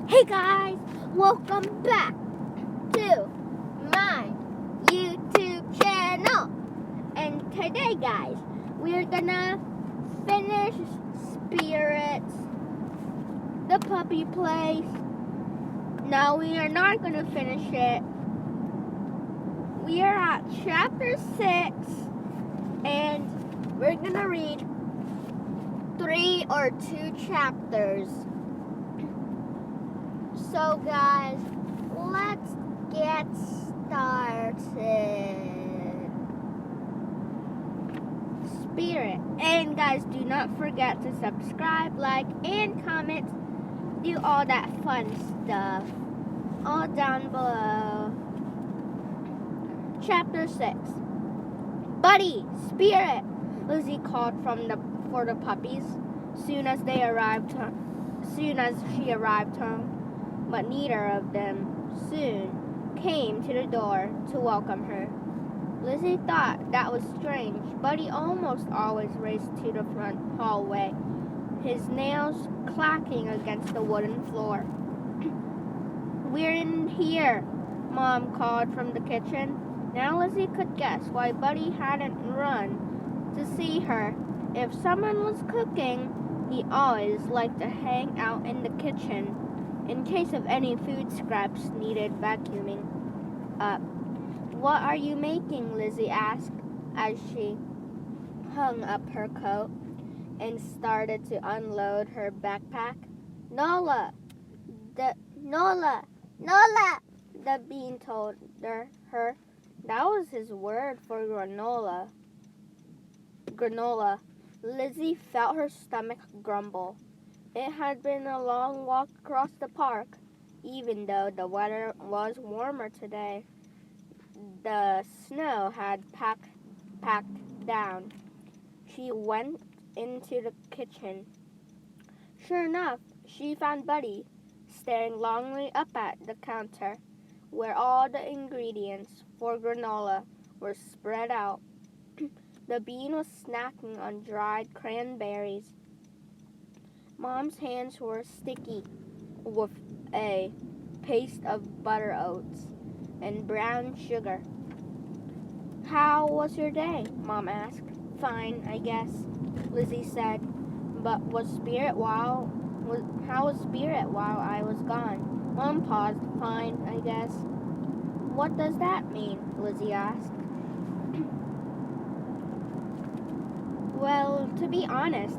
Hey guys, welcome back to my YouTube channel. And today, guys, we're gonna finish Spirits, the puppy place. No, we are not gonna finish it. We are at chapter 6, and we're gonna read 3 or 2 chapters. So guys, let's get started. Spirit. And guys, do not forget to subscribe, like, and comment. Do all that fun stuff. All down below. Chapter 6. Buddy, Spirit, Lizzie called for the puppies soon as she arrived home. But neither of them soon came to the door to welcome her. Lizzie thought that was strange. Buddy almost always raced to the front hallway, his nails clacking against the wooden floor. "We're in here," Mom called from the kitchen. Now Lizzie could guess why Buddy hadn't run to see her. If someone was cooking, he always liked to hang out in the kitchen in case of any food scraps needed vacuuming up. "What are you making?" Lizzie asked as she hung up her coat and started to unload her backpack. Nola, the bean told her. That was his word for granola. Lizzie felt her stomach grumble. It had been a long walk across the park, even though the weather was warmer today. The snow had packed down. She went into the kitchen. Sure enough, she found Buddy staring longingly up at the counter, where all the ingredients for granola were spread out. The bean was snacking on dried cranberries. Mom's hands were sticky with a paste of butter oats and brown sugar. "How was your day?" Mom asked. "Fine, I guess," Lizzie said. "But how was Spirit while I was gone?" Mom paused. "Fine, I guess." "What does that mean?" Lizzie asked. "Well, to be honest,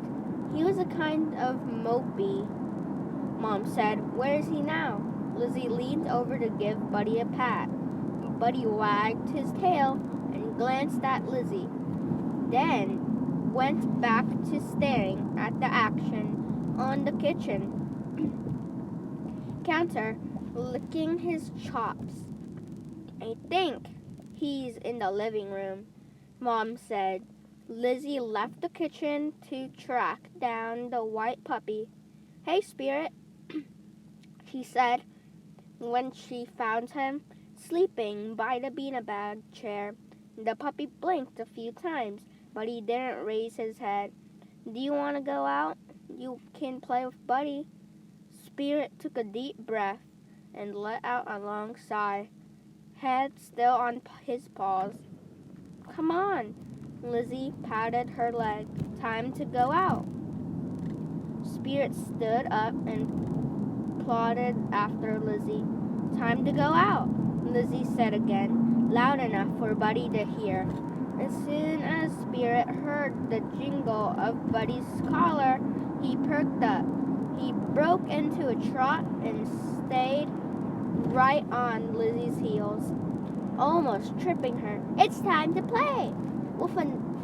he was a kind of mopey," Mom said. "Where is he now?" Lizzie leaned over to give Buddy a pat. Buddy wagged his tail and glanced at Lizzie, then went back to staring at the action on the kitchen counter, licking his chops. "I think he's in the living room," Mom said. Lizzie left the kitchen to track down the white puppy. "Hey, Spirit," she said when she found him sleeping by the beanbag chair. The puppy blinked a few times, but he didn't raise his head. "Do you want to go out? You can play with Buddy." Spirit took a deep breath and let out a long sigh, head still on his paws. "Come on." Lizzie patted her leg. "Time to go out." Spirit stood up and plodded after Lizzie. "Time to go out," Lizzie said again, loud enough for Buddy to hear. As soon as Spirit heard the jingle of Buddy's collar, he perked up. He broke into a trot and stayed right on Lizzie's heels, almost tripping her. "It's time to play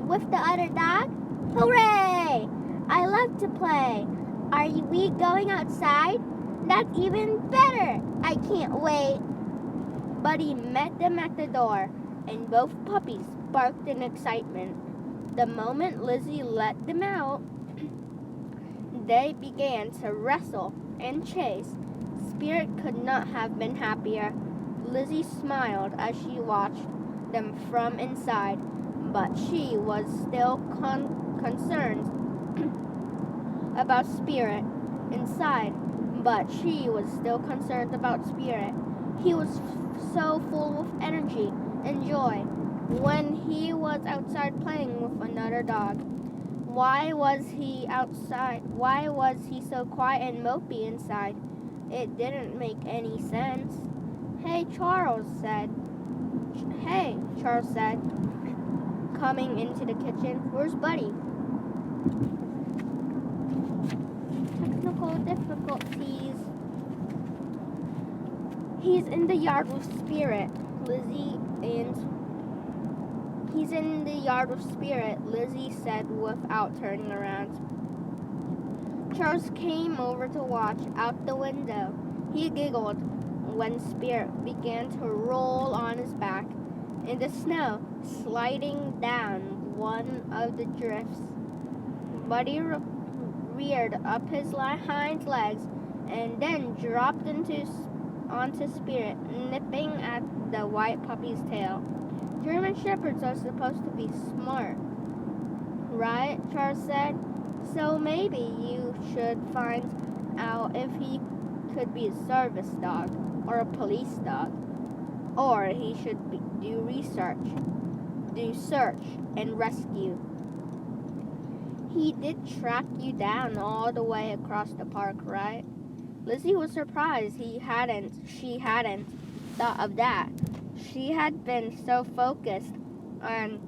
with the other dog? Hooray! I love to play. Are we going outside? That's even better. I can't wait." Buddy met them at the door, and both puppies barked in excitement. The moment Lizzie let them out, they began to wrestle and chase. Spirit could not have been happier. Lizzie smiled as she watched them from inside, but she was still concerned about Spirit inside. but she was still concerned about Spirit. He was so full of energy and joy when he was outside playing with another dog. Why was he outside? Why was he so quiet and mopey inside? It didn't make any sense. Hey, Charles said, coming into the kitchen. Where's Buddy? Technical difficulties. He's in the yard with Spirit, Lizzie said without turning around. Charles came over to watch out the window. He giggled when Spirit began to roll on his back in the snow, sliding down one of the drifts. Buddy reared up his hind legs and then dropped onto Spirit, nipping at the white puppy's tail. German Shepherds are supposed to be smart, right? Charles said. So maybe you should find out if he could be a service dog or a police dog. Or he should do search and rescue. He did track you down all the way across the park, right? Lizzie was surprised she hadn't thought of that. She had been so focused on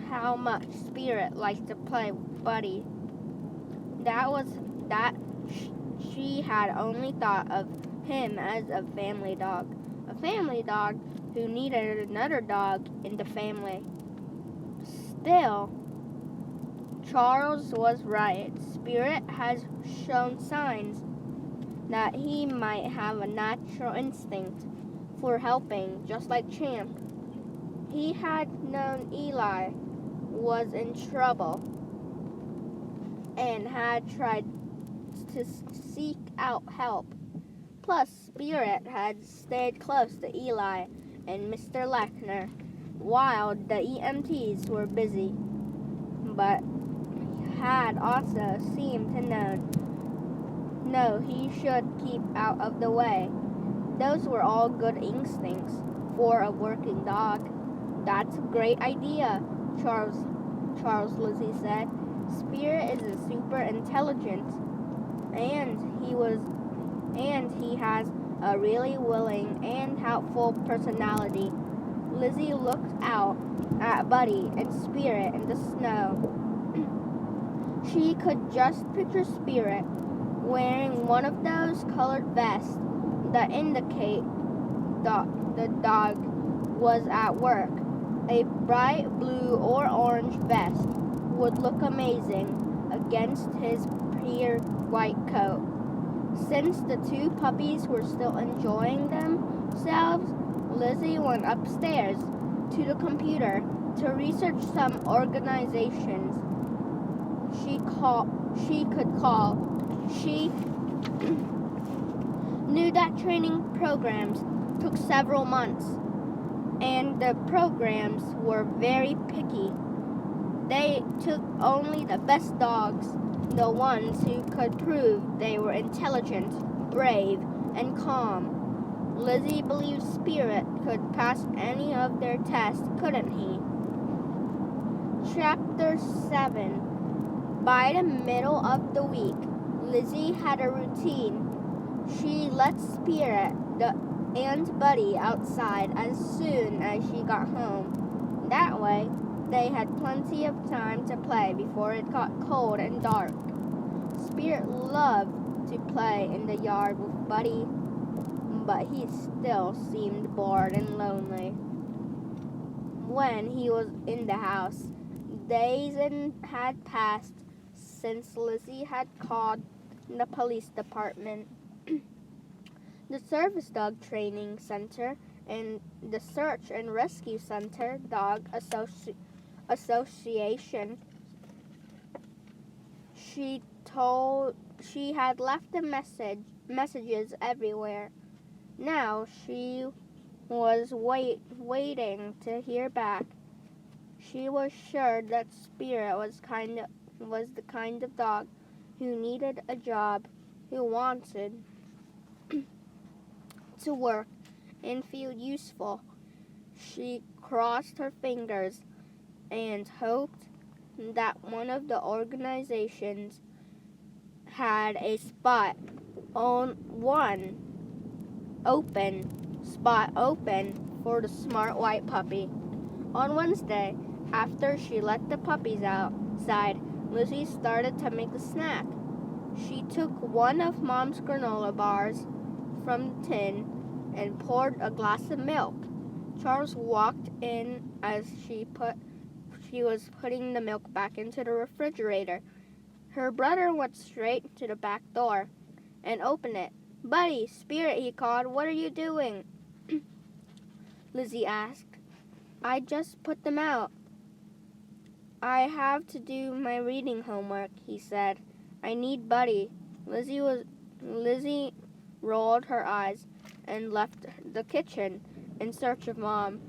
how much Spirit liked to play with Buddy. She had only thought of him as a family dog who needed another dog in the family. Still, Charles was right. Spirit has shown signs that he might have a natural instinct for helping, just like Champ. He had known Eli was in trouble and had tried to seek out help. Plus, Spirit had stayed close to Eli and Mr. Lechner while the EMTs were busy, but had also seemed to know he should keep out of the way. Those were all good instincts for a working dog. That's a great idea, Lizzie said. Spirit is super intelligent, and he has a really willing and helpful personality. Lizzie looked out at Buddy and Spirit in the snow. She could just picture Spirit wearing one of those colored vests that indicate the dog was at work. A bright blue or orange vest would look amazing against his pure white coat. Since the two puppies were still enjoying themselves, Lizzie went upstairs to the computer to research some organizations she could call. She knew that training programs took several months, and the programs were very picky. They took only the best dogs, the ones who could prove they were intelligent, brave, and calm. Lizzie believed Spirit could pass any of their tests, couldn't he? Chapter 7. By the middle of the week, Lizzie had a routine. She let Spirit and Buddy outside as soon as she got home. That way, they had plenty of time to play before it got cold and dark. Spirit loved to play in the yard with Buddy, but he still seemed bored and lonely. When he was in the house, days had passed since Lizzie had called the police department, the Service Dog Training Center, and the Search and Rescue Center Dog Association. She had left the messages everywhere. Now she was waiting to hear back. She was sure that Spirit was the kind of dog who needed a job, who wanted to work and feel useful. She crossed her fingers and hoped that one of the organizations had a spot on one spot open for the smart white puppy. On Wednesday, after she let the puppies outside, Lizzie started to make a snack. She took one of Mom's granola bars from the tin and poured a glass of milk. Charles walked in as she was putting the milk back into the refrigerator. Her brother went straight to the back door and opened it. "Buddy, Spirit," he called, "what are you doing?" Lizzie asked. "I just put them out. I have to do my reading homework," he said. "I need Buddy." Lizzie rolled her eyes and left the kitchen in search of Mom.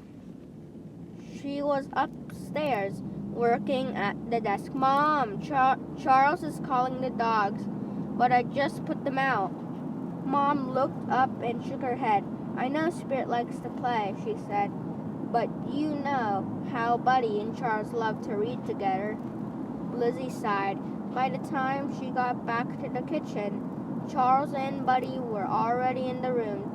She was upstairs working at the desk. "Mom, Charles is calling the dogs, but I just put them out." Mom looked up and shook her head. "I know Spirit likes to play," she said, "but you know how Buddy and Charles love to read together." Lizzie sighed. By the time she got back to the kitchen, Charles and Buddy were already in the room.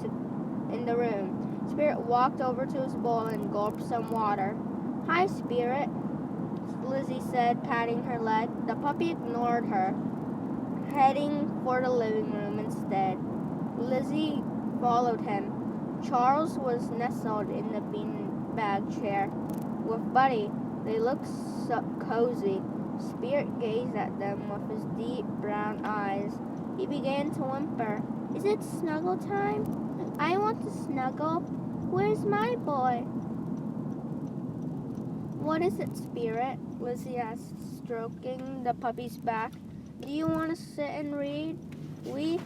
Spirit walked over to his bowl and gulped some water. "Hi, Spirit," Lizzie said, patting her leg. The puppy ignored her, heading for the living room instead. Lizzie followed him. Charles was nestled in the beanbag chair with Buddy. They looked so cozy. Spirit gazed at them with his deep brown eyes. He began to whimper. "Is it snuggle time? I want to snuggle. Where's my boy?" "What is it, Spirit?" Lizzie asked, stroking the puppy's back. "Do you want to sit and read? We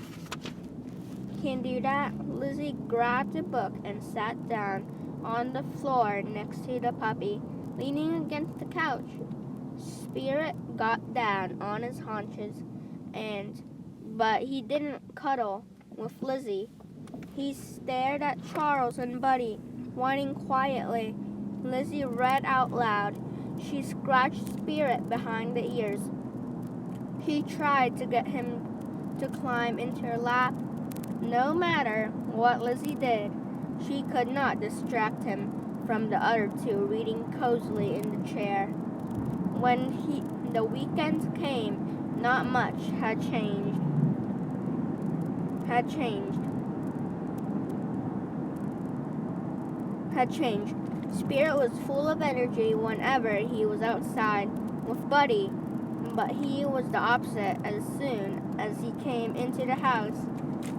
can do that." Lizzie grabbed a book and sat down on the floor next to the puppy, leaning against the couch. Spirit got down on his haunches, but he didn't cuddle with Lizzie. He stared at Charles and Buddy, whining quietly. Lizzie read out loud. She scratched Spirit behind the ears. She tried to get him to climb into her lap. No matter what Lizzie did, she could not distract him from the other two reading cozily in the chair. When the weekend came, not much had changed. Spirit was full of energy whenever he was outside with Buddy, but he was the opposite as soon as he came into the house.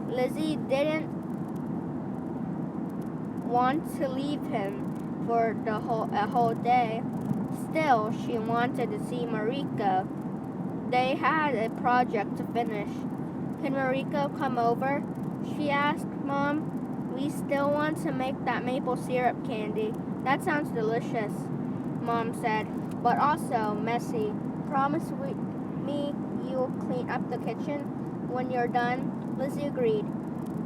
Lizzie didn't want to leave him for a whole day. Still, she wanted to see Mariko. They had a project to finish. "Can Mariko come over?" she asked. "Mom, we still want to make that maple syrup candy. That sounds delicious," Mom said, "but also messy. Promise me you'll clean up the kitchen when you're done?" Lizzie agreed.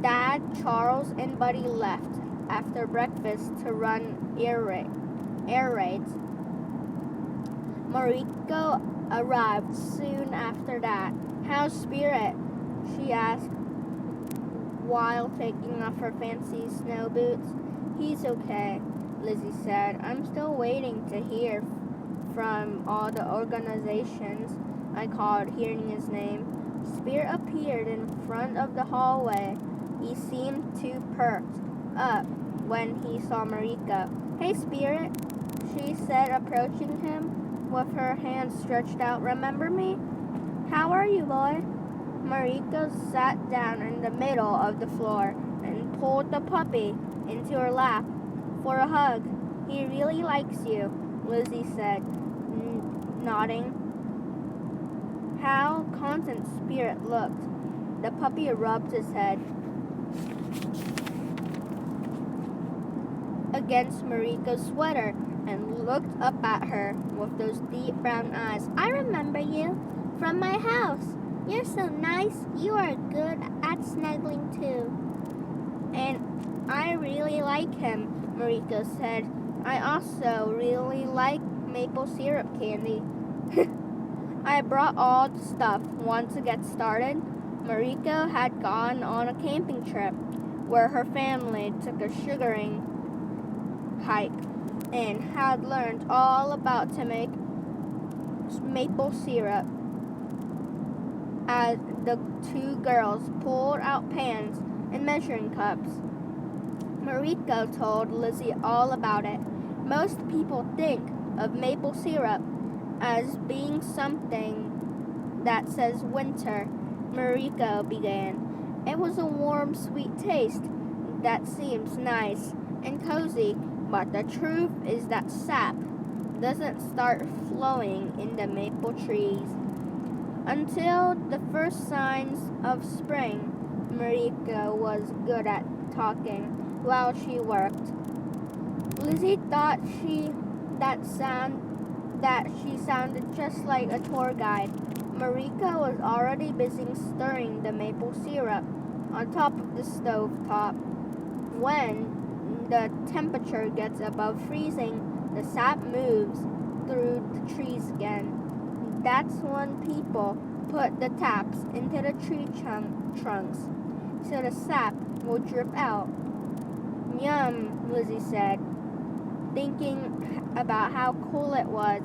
Dad, Charles, and Buddy left after breakfast to run air raids. Mariko arrived soon after that. "How's Spirit?" she asked while taking off her fancy snow boots. "He's okay," Lizzie said. "I'm still waiting to hear from all the organizations I called," hearing his name. Spirit appeared in front of the hallway. He seemed too perked up when he saw Mariko. "Hey, Spirit," she said, approaching him with her hands stretched out. "Remember me?" "How are you, boy?" Mariko sat down in the middle of the floor and pulled the puppy into her lap for a hug. "He really likes you," Lizzie said, nodding. How content Spirit looked. The puppy rubbed his head against Mariko's sweater and looked up at her with those deep brown eyes. "I remember you from my house. You're so nice. You are good at snuggling too." I really like him, Mariko said. I also really like maple syrup candy. I brought all the stuff. Want to get started? Mariko had gone on a camping trip where her family took a sugaring hike and had learned all about to make maple syrup. As the two girls pulled out pans and measuring cups, Mariko told Lizzie all about it. Most people think of maple syrup as being something that says winter, Mariko began. It was a warm, sweet taste that seems nice and cozy, but the truth is that sap doesn't start flowing in the maple trees until the first signs of spring. Mariko was good at talking while she worked. Lizzie thought she sounded just like a tour guide. Mariko was already busy stirring the maple syrup on top of the stove top. When the temperature gets above freezing, the sap moves through the trees again. That's when people put the taps into the tree trunks so the sap will drip out. Yum, Lizzie said, thinking about how cool it was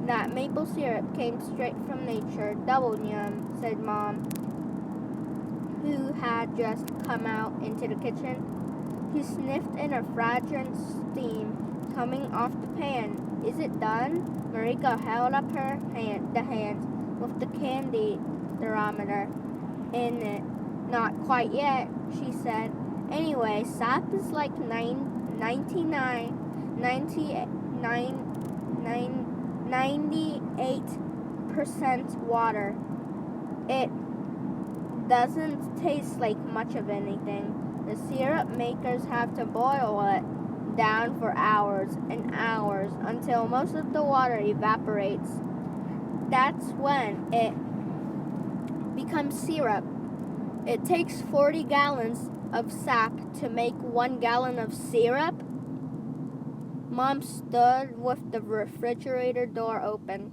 that maple syrup came straight from nature. Double yum, said Mom, who had just come out into the kitchen. He sniffed in a fragrant steam coming off the pan. Is it done? Mariko held up the hand with the candy thermometer in it. Not quite yet, she said. Anyway, sap is like 98% water. It doesn't taste like much of anything. The syrup makers have to boil it down for hours and hours until most of the water evaporates. That's when it becomes syrup. It takes 40 gallons of sap to make 1 gallon of syrup. Mom stood with the refrigerator door open,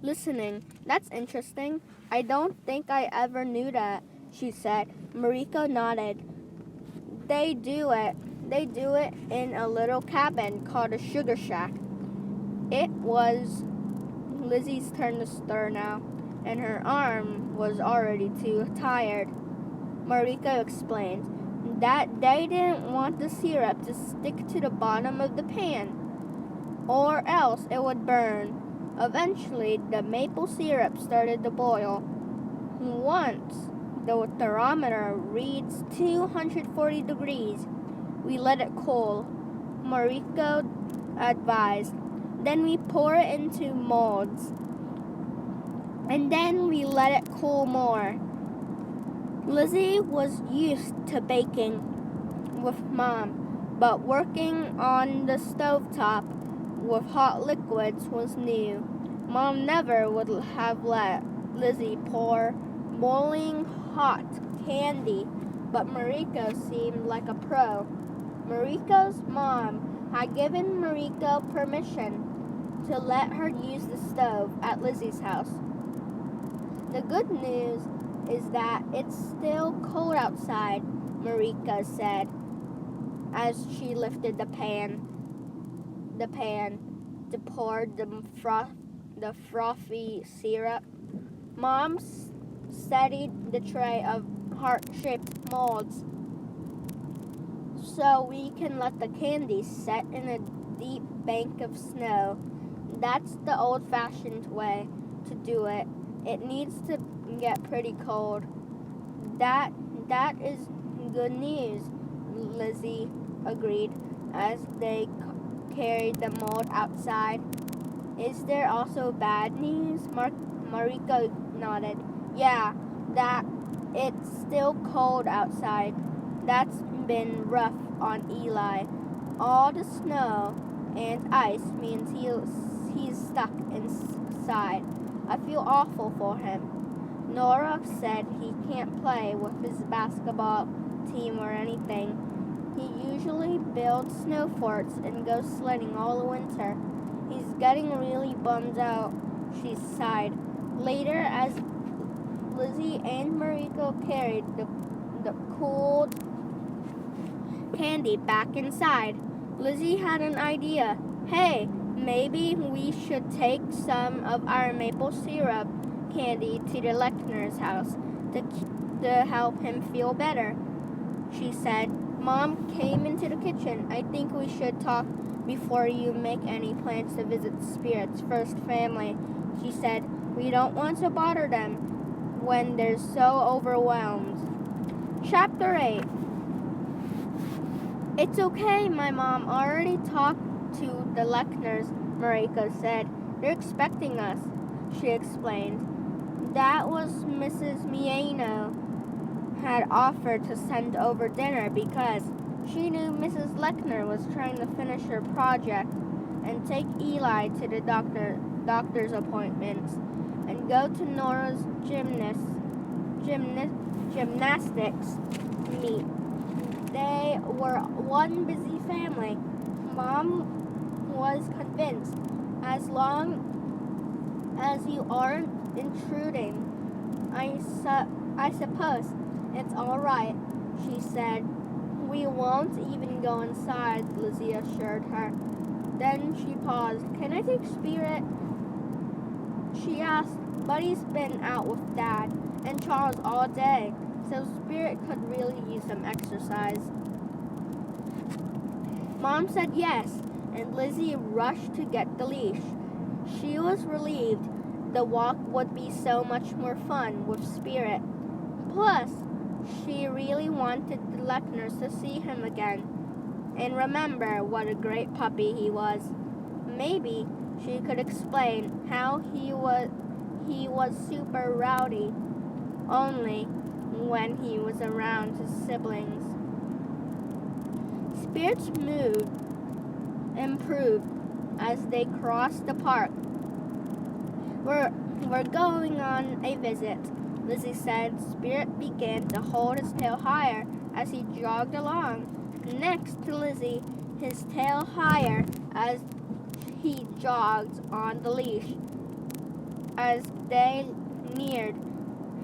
listening. That's interesting. I don't think I ever knew that, she said. Mariko nodded. They do it in a little cabin called a sugar shack. It was Lizzie's turn to stir now, and her arm was already too tired. Mariko explained that they didn't want the syrup to stick to the bottom of the pan, or else it would burn. Eventually, the maple syrup started to boil. Once the thermometer reads 240 degrees, we let it cool, Mariko advised. Then we pour it into molds, and then we let it cool more. Lizzie was used to baking with Mom, but working on the stovetop with hot liquids was new. Mom never would have let Lizzie pour boiling hot candy, but Mariko seemed like a pro. Mariko's mom had given Mariko permission to let her use the stove at Lizzie's house. The good news is that it's still cold outside, Mariko said as she lifted the pan to pour the frothy syrup. Mom steadied the tray of heart-shaped molds so we can let the candy set in a deep bank of snow. That's the old-fashioned way to do it. It needs to get pretty cold. That is good news, Lizzie agreed as they carried the mold outside. Is there also bad news? Mariko nodded. Yeah, that it's still cold outside. That's been rough on Eli. All the snow and ice means he's stuck inside. I feel awful for him. Nora said he can't play with his basketball team or anything. He usually builds snow forts and goes sledding all winter. He's getting really bummed out, she sighed. Later, as Lizzie and Mariko carried the cold candy back inside, Lizzie had an idea. Hey, maybe we should take some of our maple syrup candy to the Lechner's house to help him feel better, she said. Mom came into the kitchen. I think we should talk before you make any plans to visit Spirit's first family, she said. We don't want to bother them when they're so overwhelmed. Chapter 8. It's okay, my mom already talked to the Lechners, Mariko said. They're expecting us, she explained. That was Mrs. Mieno had offered to send over dinner because she knew Mrs. Lechner was trying to finish her project and take Eli to the doctor's appointments and go to Nora's gymnastics meet. They were one busy family. Mom was convinced, as long as you aren't intruding, I suppose it's all right, she said. We won't even go inside, Lizzie assured her. Then she paused. Can I take Spirit? She asked. Buddy's been out with Dad and Charles all day, so Spirit could really use some exercise. Mom said yes, and Lizzie rushed to get the leash. She was relieved. The walk would be so much more fun with Spirit. Plus, she really wanted the Lechners to see him again and remember what a great puppy he was. Maybe she could explain how he was super rowdy only when he was around his siblings. Spirit's mood improved as they crossed the park. We're going on a visit, Lizzie said. Spirit began to hold his tail higher as he jogged along. Next to Lizzie, his tail higher as he jogged on the leash. As they neared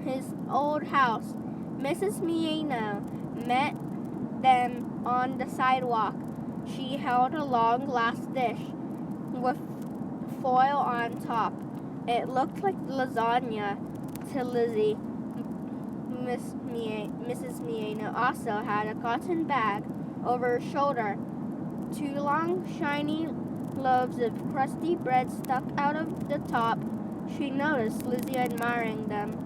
his old house, Mrs. Mieno met them on the sidewalk. She held a long glass dish with foil on top. It looked like lasagna to Lizzie. Mrs. Mieno also had a cotton bag over her shoulder. 2 long, shiny loaves of crusty bread stuck out of the top. She noticed Lizzie admiring them.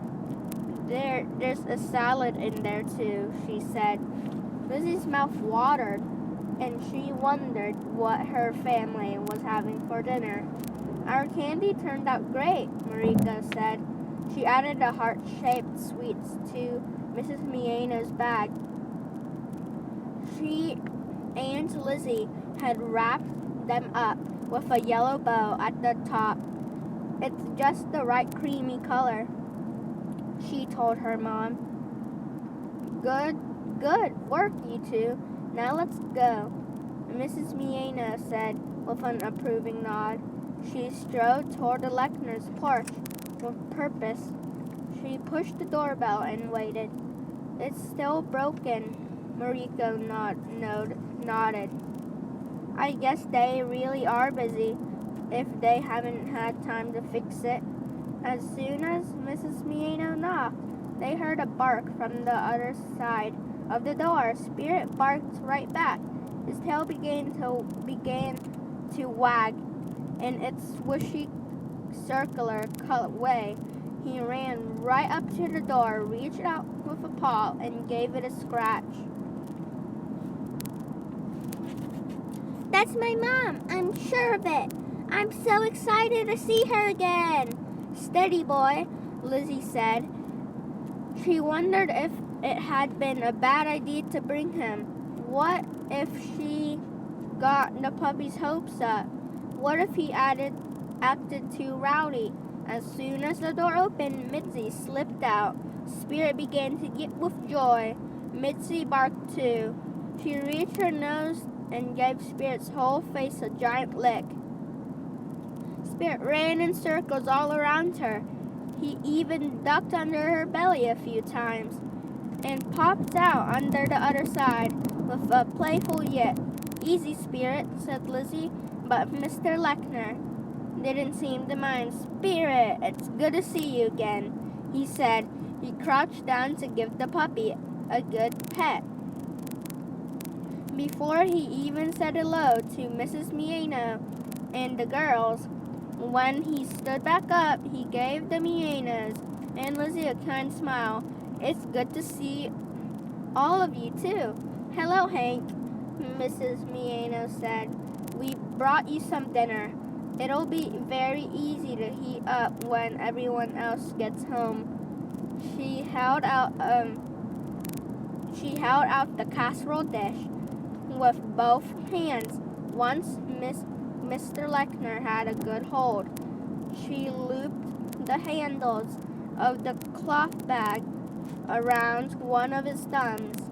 There's a salad in there too, she said. Lizzie's mouth watered, and she wondered what her family was having for dinner. Our candy turned out great, Mariko said. She added the heart-shaped sweets to Mrs. Mieno's bag. She and Lizzie had wrapped them up with a yellow bow at the top. It's just the right creamy color, she told her mom. Good work, you two. Now let's go, Mrs. Mieno said with an approving nod. She strode toward the Lechner's porch with purpose. She pushed the doorbell and waited. It's still broken, Mariko nodded. I guess they really are busy if they haven't had time to fix it. As soon as Mrs. Mieno knocked, they heard a bark from the other side of the door. Spirit barked right back. His tail began to wag in its swishy circular way. He ran right up to the door, reached out with a paw, and gave it a scratch. That's my mom, I'm sure of it. I'm so excited to see her again. Steady, boy, Lizzie said. She wondered if it had been a bad idea to bring him. What if she got the puppy's hopes up? What if he acted too rowdy? As soon as the door opened, Mitzi slipped out. Spirit began to yip with joy. Mitzi barked too. She reached her nose and gave Spirit's whole face a giant lick. Spirit ran in circles all around her. He even ducked under her belly a few times and popped out under the other side with a playful yip. "Easy, Spirit," said Lizzie, but Mr. Lechner didn't seem to mind. "Spirit, it's good to see you again," he said. He crouched down to give the puppy a good pet. Before he even said hello to Mrs. Mieno and the girls, when he stood back up, he gave the Mienos and Lizzie a kind smile. "It's good to see all of you, too." "Hello, Hank," Mrs. Mieno said. "We brought you some dinner. It'll be very easy to heat up when everyone else gets home." She held out the casserole dish with both hands. Once Mr. Lechner had a good hold, she looped the handles of the cloth bag around one of his thumbs.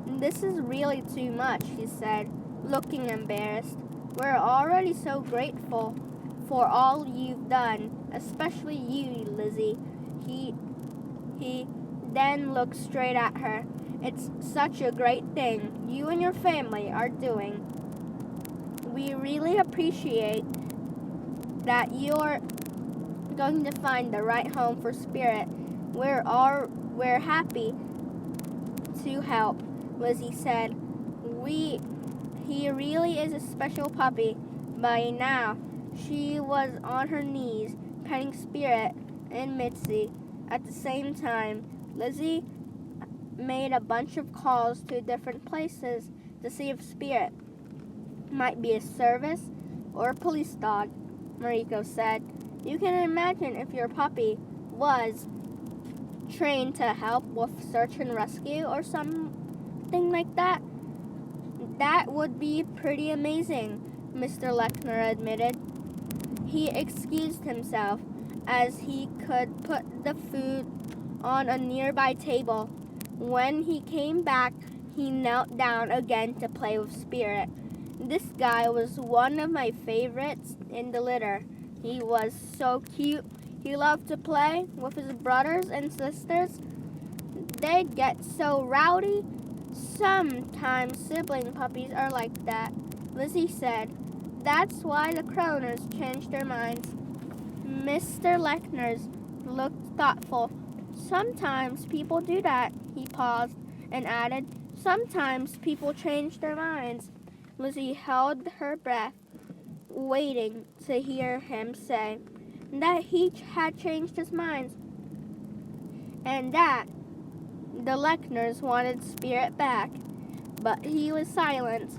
"This is really too much," he said, looking embarrassed. "We're already so grateful for all you've done, especially you, Lizzie." He then looked straight at her. "It's such a great thing you and your family are doing. We really appreciate that you're going to find the right home for Spirit. We're happy to help," Lizzie said. He really is a special puppy." By now, she was on her knees, petting Spirit and Mitzi. At the same time, Lizzie made a bunch of calls to different places to see if Spirit might be a service or a police dog. Mariko said, "You can imagine if your puppy was trained to help with search and rescue or something like that. That would be pretty amazing," Mr. Lechner admitted. He excused himself as he could put the food on a nearby table. When he came back, he knelt down again to play with Spirit. "This guy was one of my favorites in the litter. He was so cute. He loved to play with his brothers and sisters. They'd get so rowdy. Sometimes sibling puppies are like that," Lizzie said. "That's why the Kroners changed their minds." Mr. Lechner's looked thoughtful. "Sometimes people do that," he paused and added. "Sometimes people change their minds." Lizzie held her breath, waiting to hear him say that he had changed his mind and that the Lechners wanted Spirit back. But he was silent.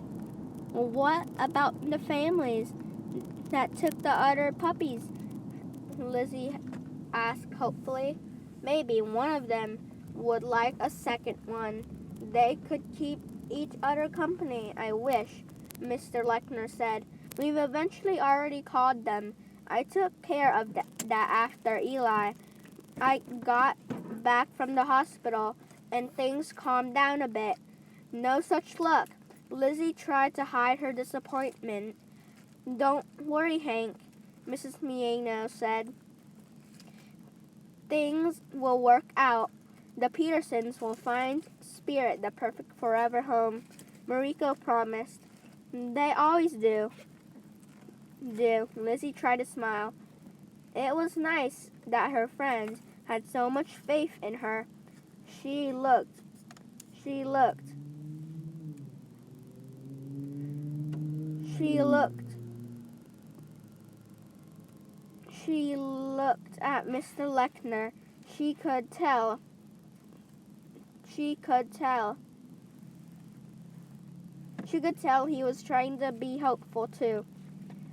"What about the families that took the other puppies?" Lizzie asked hopefully. "Maybe one of them would like a second one. They could keep each other company, I wish," Mr. Lechner said. "We've eventually already called them. I took care of that after Eli. I got back from the hospital and things calmed down a bit." "No such luck." Lizzie tried to hide her disappointment. "Don't worry, Hank," Mrs. Mieno said. "Things will work out. The Petersons will find Spirit the perfect forever home," Mariko promised. "They always do." Lizzie tried to smile. It was nice that her friends had so much faith in her. She looked She looked at Mr. Lechner. She could tell he was trying to be hopeful too.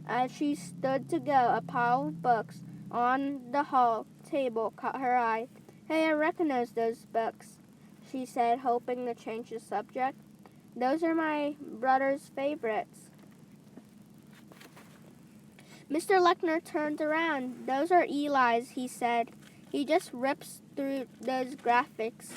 As she stood to go, a pile of books on the hall table caught her eye. "Hey, I recognize those books," she said, hoping to change the subject. "Those are my brother's favorites." Mr. Lechner turned around. "Those are Eli's," he said. "He just rips through those graphics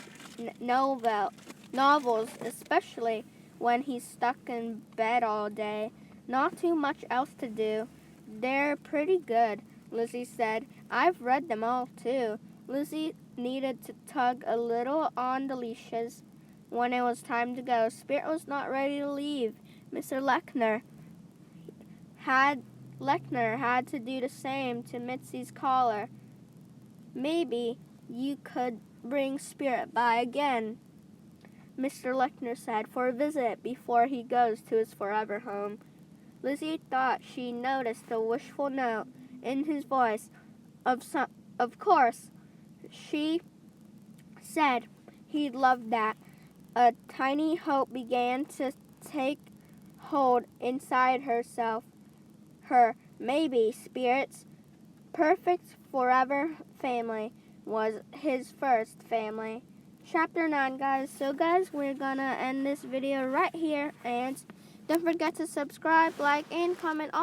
novels, especially when he's stuck in bed all day. Not too much else to do. They're pretty good, Lizzie said. I've read them all, too. Lizzie needed to tug a little on the leashes. When it was time to go, Spirit was not ready to leave. Mr. Lechner had to do the same to Mitzi's collar. Maybe you could bring Spirit by again, Mr. Lechner said, for a visit before he goes to his forever home. Lizzie thought she noticed a wishful note in his voice. Of course, she said he'd love that. A tiny hope began to take hold inside her. Maybe Spirit's perfect forever family was his first family. Chapter 9, guys. So, guys, we're gonna end this video right here. And don't forget to subscribe, like, and comment all